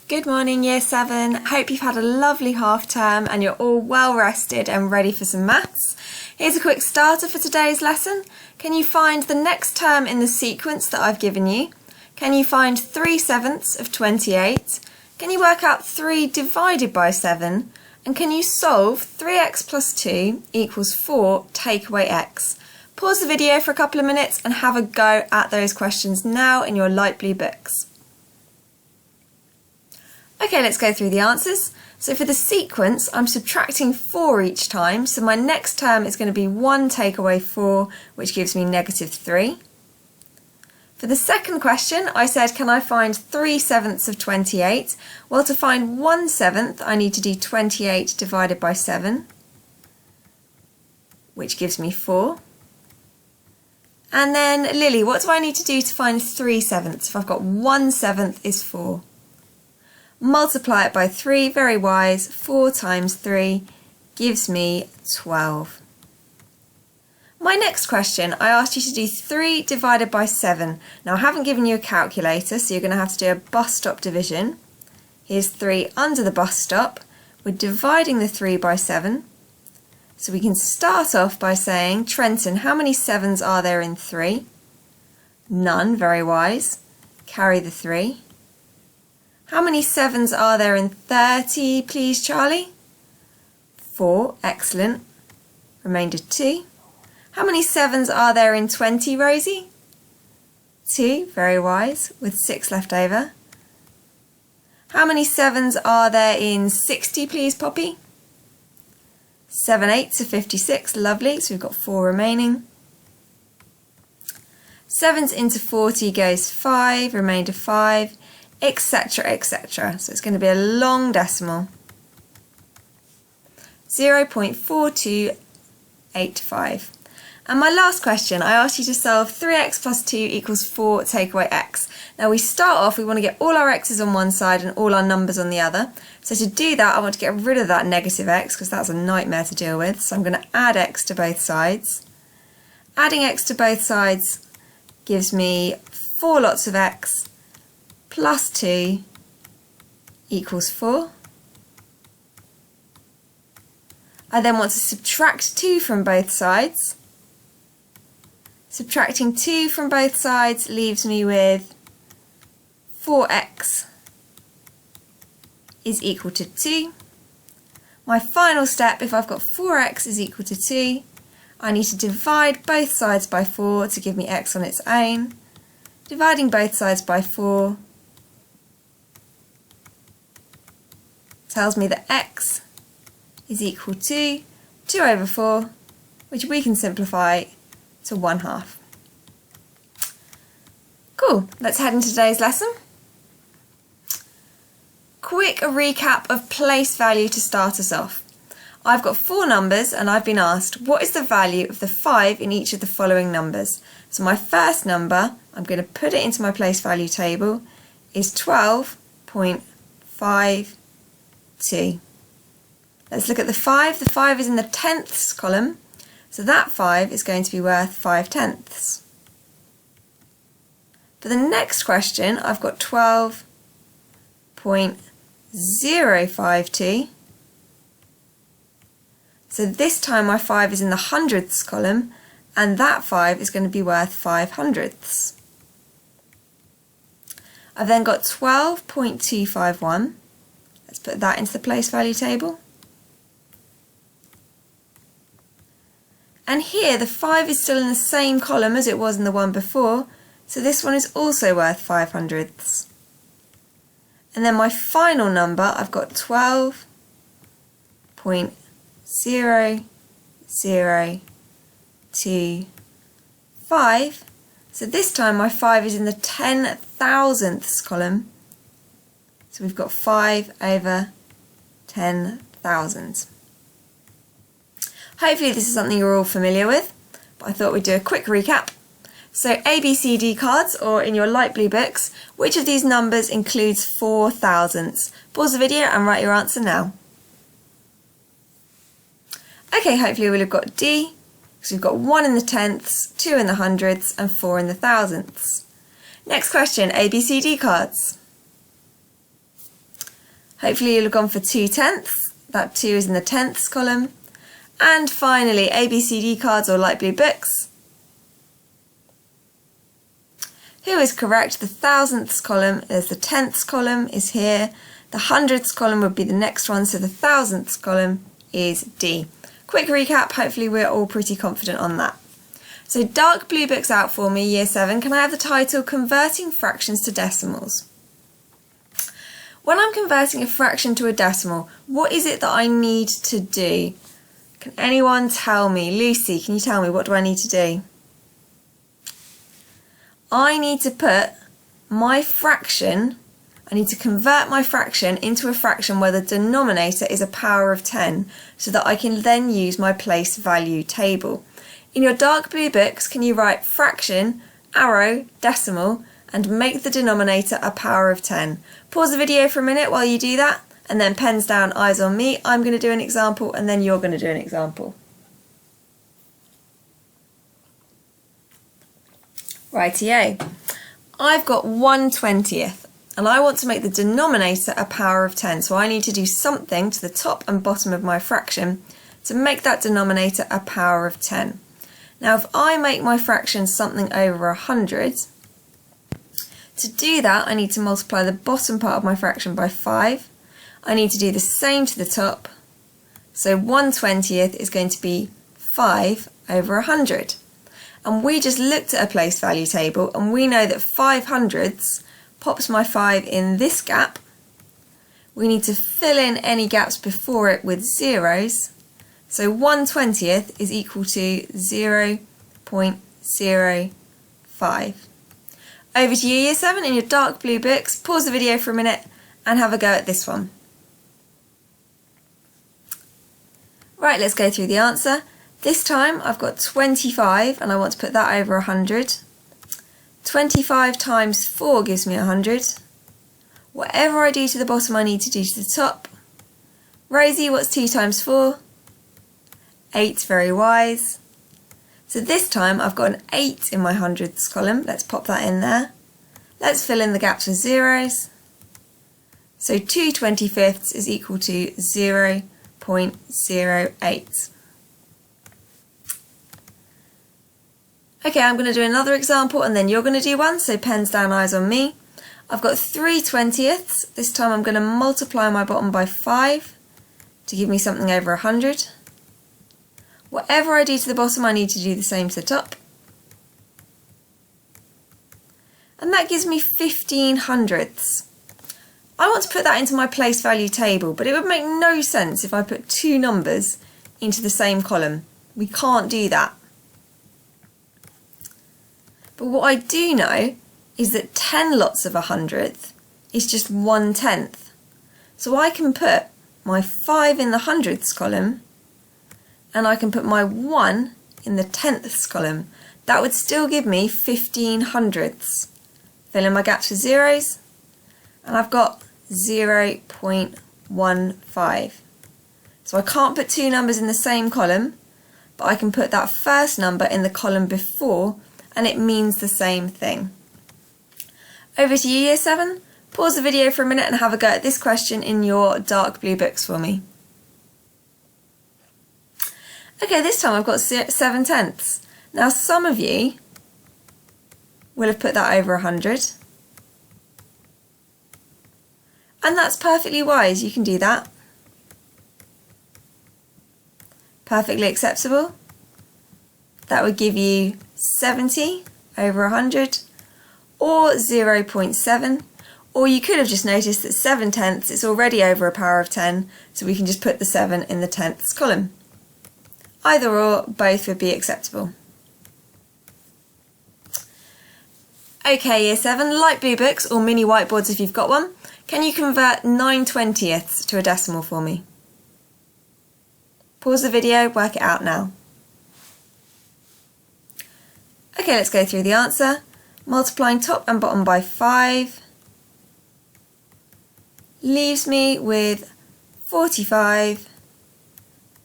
Good morning, Year 7. Hope you've had a lovely half term and you're all well rested and ready for some maths. Here's a quick starter for today's lesson. Can you find the next term in the sequence that I've given you? Can you find 3/7 of 28? Can you work out 3 divided by 7? And can you solve 3x plus 2 equals 4 take away x? Pause the video for a couple of minutes and have a go at those questions now in your light blue books. Okay, let's go through the answers. So for the sequence, I'm subtracting 4 each time, so my next term is going to be 1 take away 4, which gives me -3. For the second question, I said, can I find 3/7 of 28? Well, to find 1/7, I need to do 28 divided by 7, which gives me 4. And then, Lily, what do I need to do to find 3/7 if I've got 1/7 is 4? Multiply it by 3, very wise, 4 times 3 gives me 12. My next question, I asked you to do 3 divided by 7. Now I haven't given you a calculator, so you're going to have to do a bus stop division. Here's 3 under the bus stop. We're dividing the 3 by 7. So we can start off by saying, Trenton, how many 7s are there in 3? None, very wise. Carry the 3. How many 7s are there in 30, please, Charlie? 4, excellent. Remainder 2. How many 7s are there in 20, Rosie? 2, very wise, with 6 left over. How many 7s are there in 60, please, Poppy? 7 8s are 56, lovely, so we've got 4 remaining. 7s into 40 goes 5, remainder 5. Etc, etc. So it's going to be a long decimal. 0.4285. And my last question, I asked you to solve 3x plus 2 equals 4 take away x. Now we start off, we want to get all our x's on one side and all our numbers on the other. So to do that, I want to get rid of that negative x because that's a nightmare to deal with. So I'm going to add x to both sides. Adding x to both sides gives me 4 lots of x plus 2 equals 4. I then want to subtract 2 from both sides. Subtracting 2 from both sides leaves me with 4x is equal to 2. My final step, if I've got 4x is equal to 2, I need to divide both sides by 4 to give me x on its own. Dividing both sides by 4 tells me that x is equal to 2 over 4, which we can simplify to 1/2. Cool, let's head into today's lesson. Quick recap of place value to start us off. I've got 4 numbers and I've been asked what is the value of the 5 in each of the following numbers. So my first number, I'm going to put it into my place value table, is 12.52. Let's look at the 5. The 5 is in the tenths column, so that 5 is going to be worth 5/10. For the next question, I've got 12.052. So this time my 5 is in the hundredths column, and that 5 is going to be worth 5/100. I've then got 12.251. Let's put that into the place value table. And here the 5 is still in the same column as it was in the one before, so this one is also worth 5/100. And then my final number, I've got 12.0025. So this time my 5 is in the 10,000ths column. So we've got 5 over 10,000. Hopefully this is something you're all familiar with, but I thought we'd do a quick recap. So ABCD cards, or in your light blue books, which of these numbers includes 4 thousandths? Pause the video and write your answer now. Okay, hopefully we'll have got D, because we've got 1 in the tenths, 2 in the hundredths, and 4 in the thousandths. Next question, ABCD cards. Hopefully you'll have gone for 2/10. That 2 is in the tenths column. And finally, ABCD cards or light blue books. Who is correct? The thousandths column is the tenths column is here. The hundredths column would be the next one, so the thousandths column is D. Quick recap, hopefully we're all pretty confident on that. So dark blue books out for me, Year 7. Can I have the title Converting Fractions to Decimals? When I'm converting a fraction to a decimal, what is it that I need to do? Can anyone tell me? Lucy, can you tell me, what do I need to do? I need to put my fraction, I need to convert my fraction into a fraction where the denominator is a power of 10 so that I can then use my place value table. In your dark blue books, can you write fraction, arrow, decimal, and make the denominator a power of 10? Pause the video for a minute while you do that, and then pens down, eyes on me. I'm going to do an example, and then you're going to do an example. Rightio. I've got 1/20th, and I want to make the denominator a power of 10, so I need to do something to the top and bottom of my fraction to make that denominator a power of 10. Now, if I make my fraction something over 100, to do that, I need to multiply the bottom part of my fraction by 5. I need to do the same to the top. So 1/20th is going to be 5 over 100. And we just looked at a place value table, and we know that 5/100ths pops my 5 in this gap. We need to fill in any gaps before it with zeros. So 1/20th is equal to 0.05. Over to you, Year 7, in your dark blue books. Pause the video for a minute and have a go at this one. Right, let's go through the answer. This time I've got 25 and I want to put that over 100. 25 times 4 gives me 100. Whatever I do to the bottom I need to do to the top. Rosie, what's 2 times 4? 8, very wise. So this time I've got an 8 in my hundredths column. Let's pop that in there. Let's fill in the gaps with zeros. So 2/25ths is equal to 0.08. Okay, I'm going to do another example and then you're going to do one, so pens down, eyes on me. I've got 3/20ths. This time I'm going to multiply my bottom by 5 to give me something over 100. Whatever I do to the bottom, I need to do the same to the top. And that gives me 15/100ths. I want to put that into my place value table, but it would make no sense if I put two numbers into the same column. We can't do that. But what I do know is that 10 lots of 100th is just 1/10. So I can put my 5 in the hundredths column and I can put my 1 in the tenths column. That would still give me 15/100ths. Fill in my gaps with zeros and I've got 0.15. So I can't put two numbers in the same column, but I can put that first number in the column before and it means the same thing. Over to you, Year 7. Pause the video for a minute and have a go at this question in your dark blue books for me. Okay, this time I've got 7/10. Now some of you will have put that over 100. And that's perfectly wise, you can do that. Perfectly acceptable. That would give you 70 over 100 or 0.7, or you could have just noticed that 7/10 is already over a power of 10, so we can just put the 7 in the tenths column. Either or, both would be acceptable. Okay, Year 7, light blue books or mini whiteboards if you've got one. Can you convert 9/20ths to a decimal for me? Pause the video, work it out now. Okay, let's go through the answer. Multiplying top and bottom by 5 leaves me with 45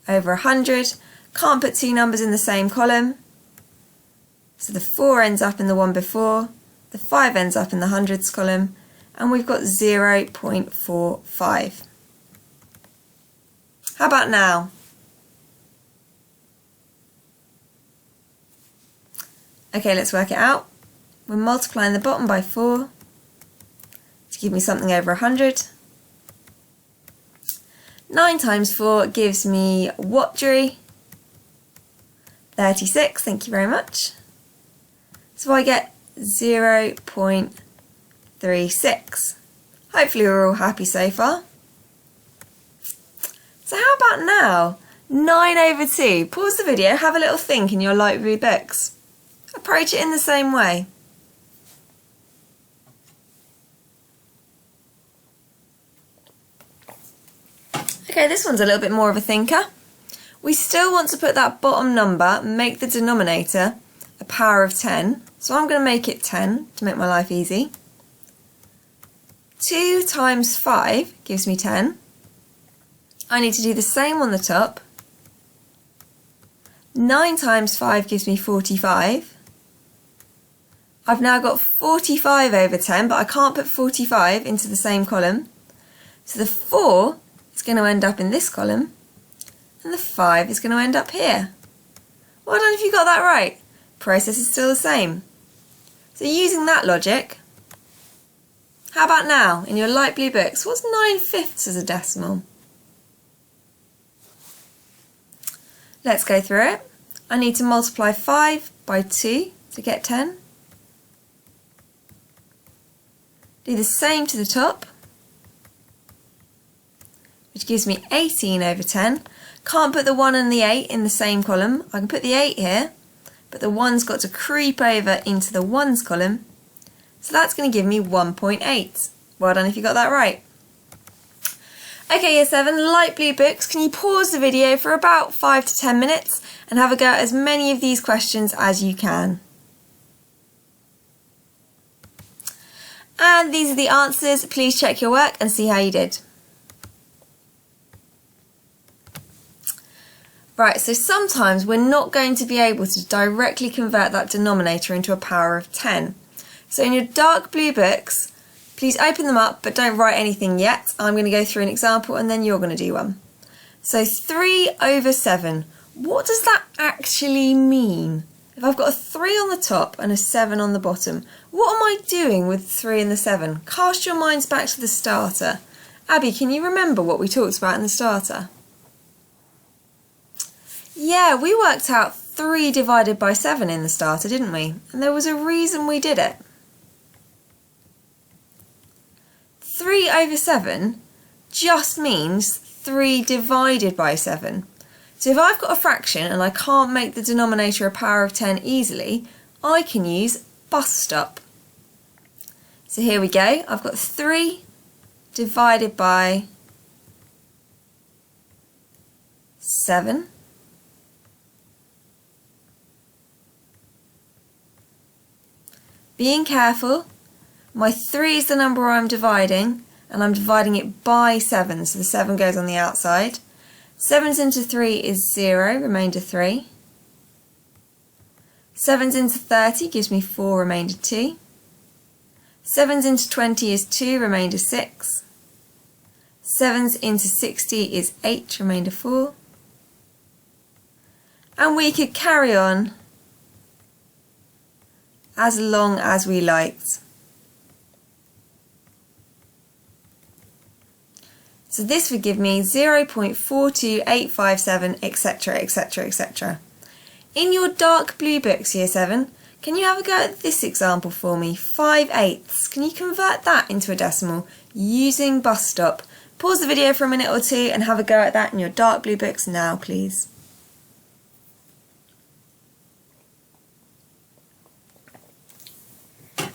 over 100. Can't put two numbers in the same column. So the 4 ends up in the one before, the 5 ends up in the hundreds column, and we've got 0.45. How about now? Okay, let's work it out. We're multiplying the bottom by 4 to give me something over 100. 9 times 4 gives me what, Drew? 36, thank you very much. So I get 0.36. Hopefully we're all happy so far. So how about now? 9/2. Pause the video, have a little think in your light blue books. Approach it in the same way. Okay, this one's a little bit more of a thinker. We still want to put that bottom number, make the denominator a power of 10. So I'm going to make it 10 to make my life easy. 2 times 5 gives me 10. I need to do the same on the top. 9 times 5 gives me 45. I've now got 45 over 10, but I can't put 45 into the same column. So the 4 is going to end up in this column, and the 5 is going to end up here. Well done if you got that right. Process is still the same. So using that logic, how about now, in your light blue books, what's 9/5 as a decimal? Let's go through it. I need to multiply 5 by 2 to get 10. Do the same to the top, which gives me 18 over 10. Can't put the 1 and the 8 in the same column. I can put the 8 here, but the 1's got to creep over into the 1's column. So that's going to give me 1.8. Well done if you got that right. Okay, Year 7, light blue books, can you pause the video for about 5 to 10 minutes and have a go at as many of these questions as you can. And these are the answers. Please check your work and see how you did. Right, so sometimes we're not going to be able to directly convert that denominator into a power of 10. So in your dark blue books, please open them up, but don't write anything yet. I'm going to go through an example and then you're going to do one. So 3/7. What does that actually mean? If I've got a 3 on the top and a 7 on the bottom, what am I doing with the 3 and the 7? Cast your minds back to the starter. Abby, can you remember what we talked about in the starter? Yeah, we worked out 3 divided by 7 in the starter, didn't we? And there was a reason we did it. 3/7 just means 3 divided by 7. So if I've got a fraction and I can't make the denominator a power of 10 easily, I can use bus stop. So here we go. I've got 3 divided by 7. Being careful, my 3 is the number I'm dividing, and I'm dividing it by 7, so the 7 goes on the outside. 7's into 3 is 0, remainder 3. 7's into 30 gives me 4, remainder 2. 7's into 20 is 2, remainder 6. 7's into 60 is 8, remainder 4. And we could carry on as long as we liked. So this would give me 0.42857, etc, etc, etc. In your dark blue books, Year 7, can you have a go at this example for me? 5/8. Can you convert that into a decimal using bus stop? Pause the video for a minute or two and have a go at that in your dark blue books now, please.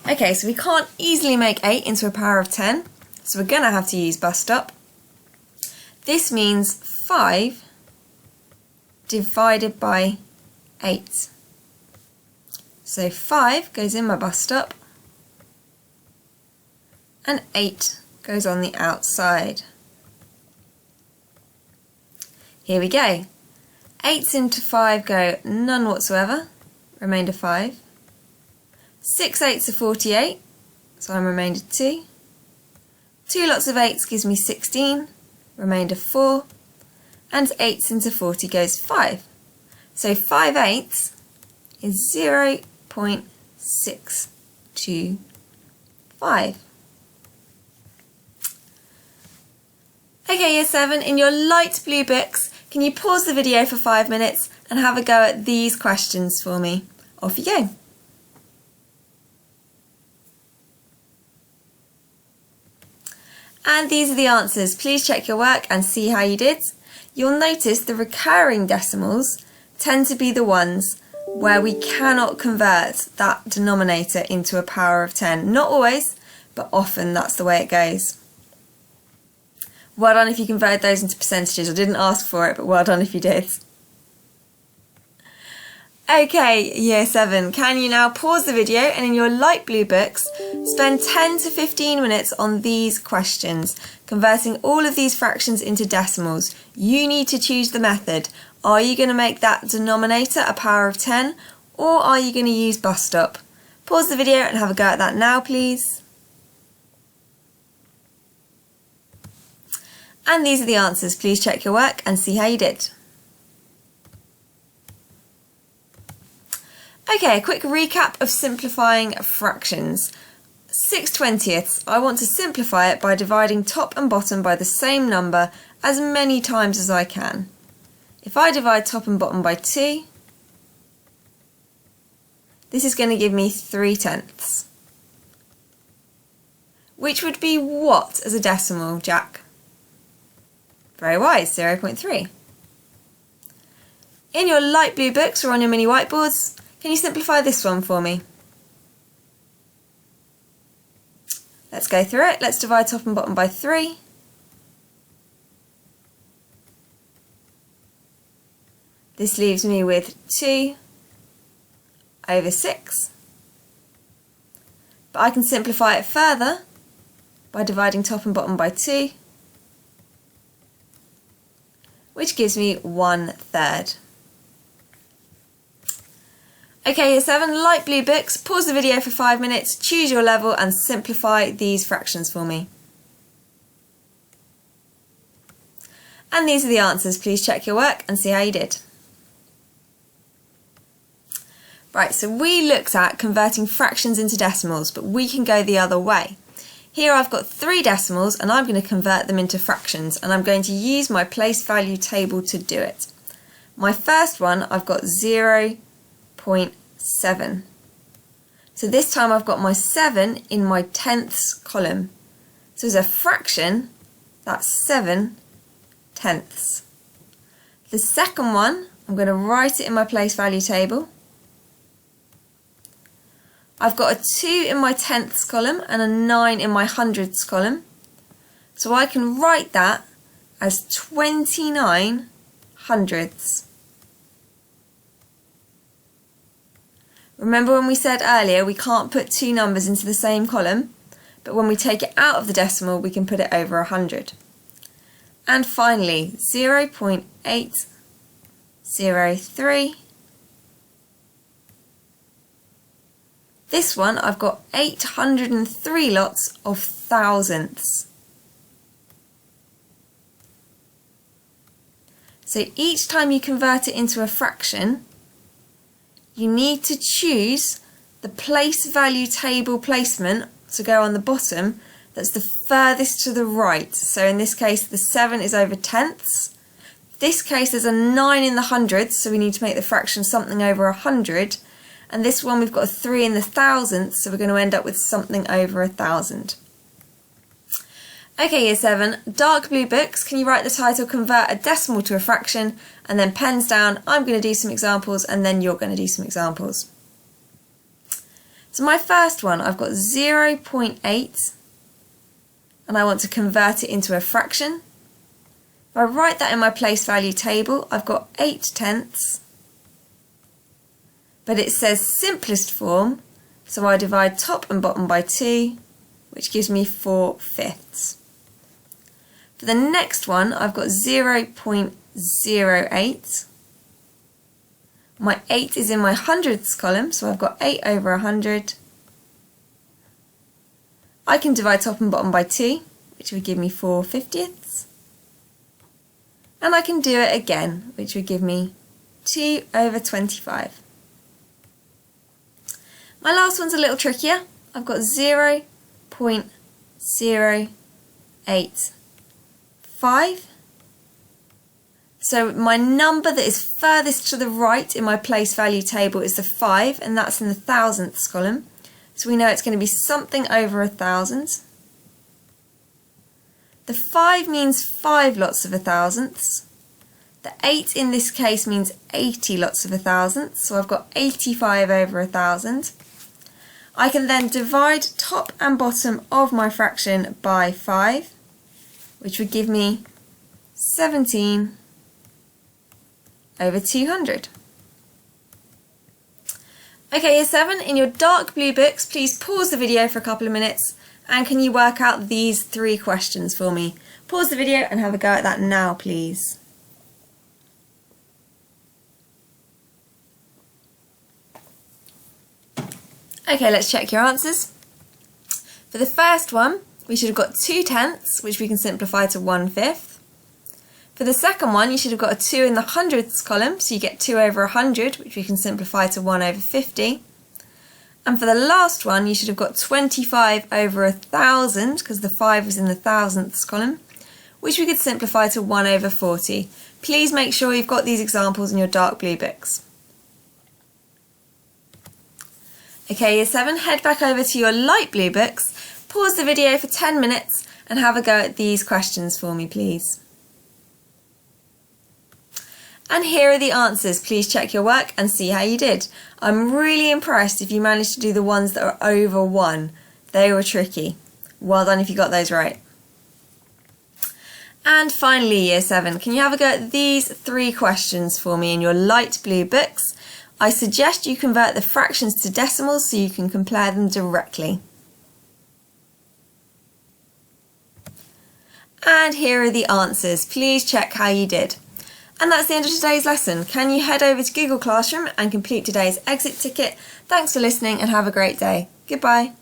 Okay, so we can't easily make 8 into a power of 10, so we're going to have to use bus stop. This means 5 divided by 8. So 5 goes in my bus stop and 8 goes on the outside. Here we go. 8's into 5 go none whatsoever, remainder 5. 6/8 are 48, so I'm remainder 2. 2 lots of 8s gives me 16, remainder 4, and 8s into 40 goes 5. So 5 eighths is 0.625. Okay, Year 7, in your light blue books, can you pause the video for 5 minutes and have a go at these questions for me? Off you go. And these are the answers. Please check your work and see how you did. You'll notice the recurring decimals tend to be the ones where we cannot convert that denominator into a power of 10. Not always, but often that's the way it goes. Well done if you converted those into percentages. I didn't ask for it, but well done if you did. Okay, Year 7, can you now pause the video and in your light blue books, spend 10 to 15 minutes on these questions, converting all of these fractions into decimals. You need to choose the method. Are you going to make that denominator a power of 10 or are you going to use bus stop? Pause the video and have a go at that now, please. And these are the answers. Please check your work and see how you did. Okay, a quick recap of simplifying fractions. 6/20ths, I want to simplify it by dividing top and bottom by the same number as many times as I can. If I divide top and bottom by 2, this is going to give me 3/10. Which would be what as a decimal, Jack? Very wise, 0.3. In your light blue books or on your mini whiteboards, can you simplify this one for me? Let's go through it. Let's divide top and bottom by 3. This leaves me with 2/6. But I can simplify it further by dividing top and bottom by 2, which gives me 1/3. Okay, Year 7, light blue books, pause the video for 5 minutes, choose your level and simplify these fractions for me. And these are the answers. Please check your work and see how you did. Right, so we looked at converting fractions into decimals, but we can go the other way. Here I've got 3 decimals and I'm going to convert them into fractions and I'm going to use my place value table to do it. My first one, I've got 0.7. So this time I've got my 7 in my tenths column. So as a fraction, that's 7/10. The second one, I'm going to write it in my place value table. I've got a 2 in my tenths column and a 9 in my hundredths column. So I can write that as 29 hundredths. Remember when we said earlier we can't put 2 numbers into the same column, but when we take it out of the decimal we can put it over 100. And finally 0.803. This one I've got 803 lots of thousandths. So each time you convert it into a fraction, you need to choose the place value table placement to go on the bottom that's the furthest to the right. So in this case the 7 is over tenths. This case there's a 9 in the hundreds, so we need to make the fraction something over 100. And this one we've got a 3 in the thousandths, so we're going to end up with something over 1,000. Okay, Year 7, dark blue books, can you write the title Convert a Decimal to a Fraction, and then pens down, I'm going to do some examples and then you're going to do some examples. So my first one, I've got 0.8 and I want to convert it into a fraction. If I write that in my place value table, I've got 8/10. But it says simplest form, so I divide top and bottom by 2, which gives me 4/5. For the next one, I've got 0.08. My 8 is in my hundredths column, so I've got 8 over 100. I can divide top and bottom by 2, which would give me 4/50. And I can do it again, which would give me 2/25. My last one's a little trickier. I've got 0.085. So my number that is furthest to the right in my place value table is the 5, and that's in the thousandths column. So we know it's going to be something over 1,000. The 5 means 5 lots of 1,000ths. The 8 in this case means 80 lots of 1,000ths, so I've got 85 over 1,000. I can then divide top and bottom of my fraction by 5, which would give me 17/200. Okay, year 7, in your dark blue books, please pause the video for a couple of minutes, and can you work out these 3 questions for me? Pause the video and have a go at that now, please. Okay, let's check your answers. For the first one, we should have got 2/10, which we can simplify to 1/5. For the second one, you should have got a 2 in the hundredths column, so you get 2/100, which we can simplify to 1/50. And for the last one, you should have got 25/1,000, because the 5 was in the thousandths column, which we could simplify to 1/40. Please make sure you've got these examples in your dark blue books. Okay, year 7, head back over to your light blue books, pause the video for 10 minutes and have a go at these questions for me, please. And here are the answers. Please check your work and see how you did. I'm really impressed if you managed to do the ones that are over 1. They were tricky. Well done if you got those right. And finally, year 7, can you have a go at these 3 questions for me in your light blue books? I suggest you convert the fractions to decimals so you can compare them directly. And here are the answers. Please check how you did. And that's the end of today's lesson. Can you head over to Google Classroom and complete today's exit ticket? Thanks for listening and have a great day. Goodbye.